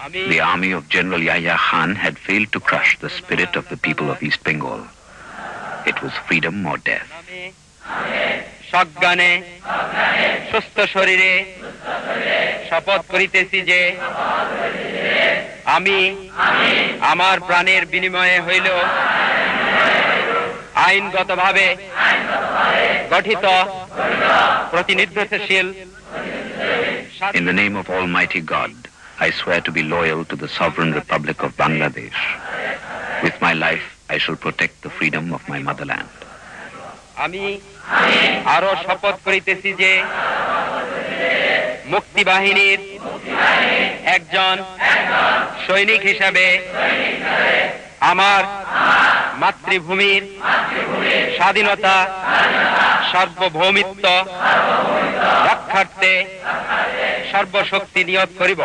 The army of General Yahya Khan had failed to crush the spirit of the people of East Bengal. It was freedom or death. সজ্ঞানে সুস্থ শরীরে শপথ করিতেছি যে আমি আমার প্রাণের বিনিময়ে হইল আইনগতভাবে গঠিত প্রতিনিধিত্বশীল In the name of Almighty God, I swear to be loyal to the Sovereign Republic of Bangladesh. With my life, I shall protect the freedom of my motherland. আমি আরো শপথ করিতেছি যে মুক্তি বাহিনীর একজন সৈনিক হিসাবে আমার মাতৃভূমির স্বাধীনতা সার্বভৌমিত্ব রক্ষার্থে সর্বশক্তি নিয়োগ করিব।